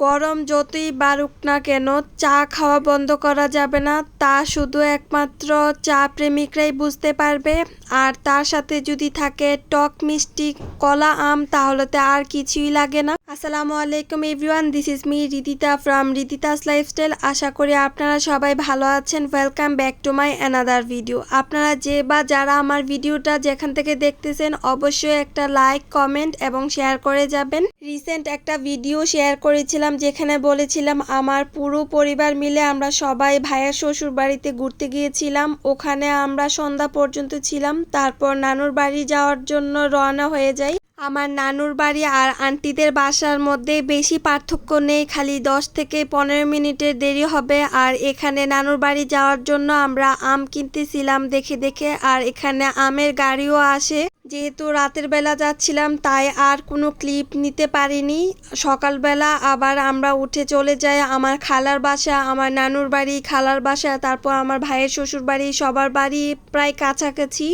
গরম যতই বাড়ুক না কেন চা খাওয়া বন্ধ করা যাবে না, তা শুধু একমাত্র চা প্রেমিকরাই বুঝতে পারবে। আর তার সাথে যদি থাকে টক মিষ্টি কলা আম, তাহলে তো আর কিছুই লাগে না। আসসালামু আলাইকুম everyone, this is me Ridita from Ridita's lifestyle. আশা করি আপনারা সবাই ভালো আছেন। Welcome back to my another video. আপনারা যে বা যারা আমার ভিডিওটা যেখান থেকে দেখতেছেন অবশ্যই একটা লাইক, কমেন্ট এবং শেয়ার করে যাবেন। রিসেন্ট একটা ভিডিও শেয়ার করেছিলাম যেখানে বলেছিলাম আমার পুরো পরিবার মিলে আমরা সবাই ভাইয়ের শ্বশুর বাড়িতে ঘুরতে গিয়েছিলাম। ওখানে আমরা সন্ধ্যা পর্যন্ত ছিলাম, তারপর নানুর বাড়ি যাওয়ার জন্য রওনা হয়ে যাই। আমার নানুর বাড়ি আর আন্টিদের বাসার মধ্যে বেশি পার্থক্য নেই, খালি 10 থেকে 15 মিনিটের দেরি হবে। আর এখানে নানুর বাড়ি যাওয়ার জন্য আমরা আম কিনতেছিলাম দেখে দেখে, আর এখানে আমের গাড়িও আসে। যেহেতু রাতের বেলা যাচ্ছিলাম তাই আর কোনো ক্লিপ নিতে পারিনি। সকালবেলা আবার আমরা উঠে চলে যাই আমার খালার বাসা, আমার নানুর বাড়ি, খালার বাসা, তারপর আমার ভাইয়ের শ্বশুর বাড়ি, সবার বাড়ি প্রায় কাছাকাছি।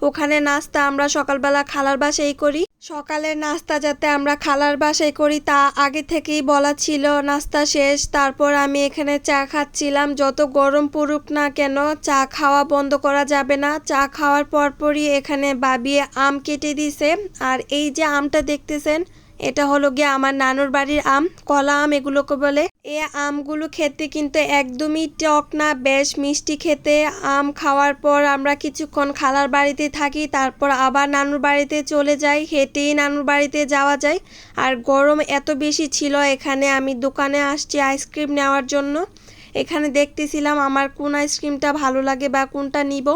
ওখানে নাস্তা আমরা সকালবেলা খালার বাসায় করি। সকালের নাস্তা যাতে আমরা খালার বাসায় করি তা আগে থেকেই বলা ছিল। নাস্তা শেষ, তারপর আমি এখানে চা খাচ্ছিলাম। যত গরম পড়ুক না কেন চা খাওয়া বন্ধ করা যাবে না। চা খাওয়ার পরপরই এখানে ভাবি আম কেটে দিছে। আর এই যে আমটা দেখতেছেন এটা হলো গিয়ে আমার নানুর বাড়ির আম, কলা আম এগুলোকে বলে। এই আমগুলো খেতে কিন্তু একদমই টক না, বেশ মিষ্টি খেতে। আম খাওয়ার পর আমরা কিছুক্ষণ খালার বাড়িতে থাকি, তারপর আবার নানুর বাড়িতে চলে যাই। হেঁটেই নানুর বাড়িতে যাওয়া যায়। আর গরম এত বেশি ছিল, এখানে আমি দোকানে আসছি আইসক্রিম নেওয়ার জন্য। এখানে দেখতেছিলাম আমার কোন আইসক্রিমটা ভালো লাগে বা কোনটা নিব,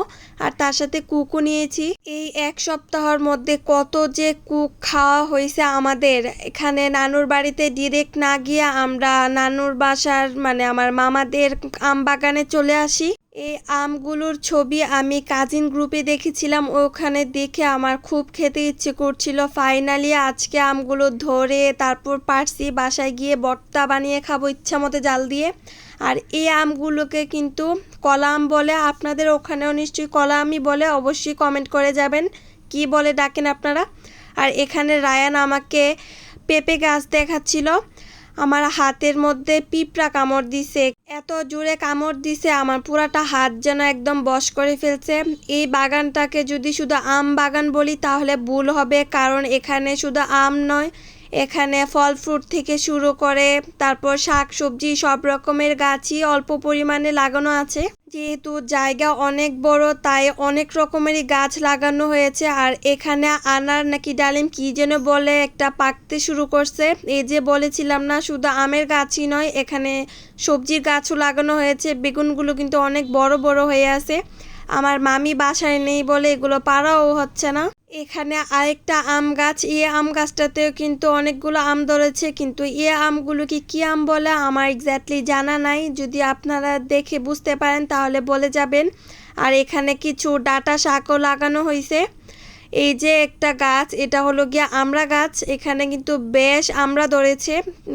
আর তার সাথে কুকও নিয়েছি। এই এক সপ্তাহের মধ্যে কত যে কুক খাওয়া হয়েছে আমাদের। এখানে নানুর বাড়িতে ডিরেক্ট না গিয়ে আমরা নানুর বাসার মানে আমার মামাদের আম বাগানে চলে আসি। এই আমগুলোর ছবি আমি কাজিন গ্রুপে দেখেছিলাম, ওখানে দেখে আমার খুব খেতে ইচ্ছে করছিল। ফাইনালি আজকে আমগুলো ধরে তারপর পারছি, বাসায় গিয়ে ভর্তা বানিয়ে খাবো ইচ্ছা মতো জাল দিয়ে। আর এই আমগুলোকে কিন্তু কলা আম বলে, আপনাদের ওখানেও নিশ্চয়ই কলা আমই বলে, অবশ্যই কমেন্ট করে যাবেন কি বলে ডাকেন আপনারা। আর এখানে রায়ান আমাকে পেঁপে গাছ দেখাচ্ছিল। আমার হাতের মধ্যে পিঁপড়া কামড় দিছে, এত জোরে কামড় দিছে আমার পুরাটা হাত যেন একদম বশ করে ফেলছে। এই বাগানটাকে যদি শুধু আম বাগান বলি তাহলে ভুল হবে, কারণ এখানে শুধু আম নয়, এখানে ফল ফ্রুট থেকে শুরু করে তারপর শাক সবজি সব রকমের গাছই অল্প পরিমাণে লাগানো আছে। যেহেতু জায়গা অনেক বড় তাই অনেক রকমেরই গাছ লাগানো হয়েছে। আর এখানে আনার নাকি ডালিম কি যেন বলে একটা পাকতে শুরু করছে। এই যে বলেছিলাম না শুধু আমের গাছই নয়, এখানে সবজির গাছও লাগানো হয়েছে। বেগুনগুলো কিন্তু অনেক বড় বড় হয়ে আছে। আমার মামি বাসায় নেই বলে এগুলো পারাও হচ্ছে না। এখানে আরেকটা আম গাছ, এই আম গাছটাতেও কিন্তু অনেকগুলো আম ধরেছে, কিন্তু এই আমগুলো কি আম বলে আমার এক্স্যাক্টলি জানা নাই। যদি আপনারা দেখে বুঝতে পারেন তাহলে বলে যাবেন। আর এখানে কিছু ডাঁটা শাকও লাগানো হয়েছে। এই যে একটা গাছ, এটা হলো গিয়া আমড়া গাছ। এখানে কিন্তু বেশ আমড়া ধরেছে।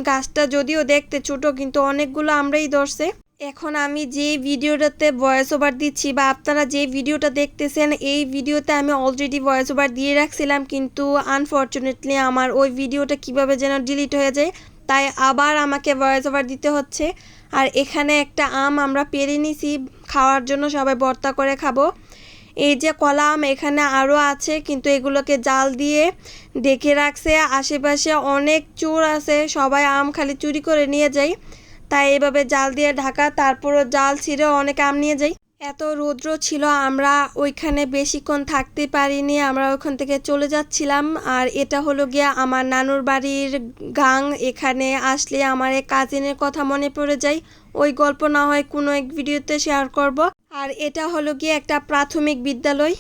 গাছটা যদিও দেখতে ছোট কিন্তু অনেকগুলো আমড়াই ধরছে। এখন আমি যে ভিডিওটাতে ভয়েস ওভার দিচ্ছি বা আপনারা যে ভিডিওটা দেখতেছেন এই ভিডিওতে আমি অলরেডি ভয়েস ওভার দিয়ে রাখছিলাম, কিন্তু আনফর্চুনেটলি আমার ওই ভিডিওটা কিভাবে যেন ডিলিট হয়ে যায়, তাই আবার আমাকে ভয়েস ওভার দিতে হচ্ছে। আর এখানে একটা আম আমরা পেরে নিছি খাওয়ার জন্য, সবাই ভর্তা করে খাবো। এই যে কলা আম এখানে আরও আছে, কিন্তু এগুলোকে জাল দিয়ে ঢেকে রাখছে। আশেপাশে অনেক চোর আছে, সবাই আম খালি চুরি করে নিয়ে যায়, তাই এভাবে জাল দিয়ে ঢাকা। তারপরও জাল ছিঁড়ে অনেক আম নিয়ে যাই। এত রৌদ্র ছিল আমরা ওইখানে বেশিক্ষণ থাকতে পারিনি, আমরা ওইখান থেকে চলে যাচ্ছিলাম। আর এটা হলো গিয়া আমার নানুর বাড়ির গাং। এখানে আসলে আমার এক কাজিনের কথা মনে পড়ে যায়, ওই গল্প না হয় কোনো এক ভিডিওতে শেয়ার করব। আর এটা হলো গিয়ে একটা প্রাথমিক বিদ্যালয়।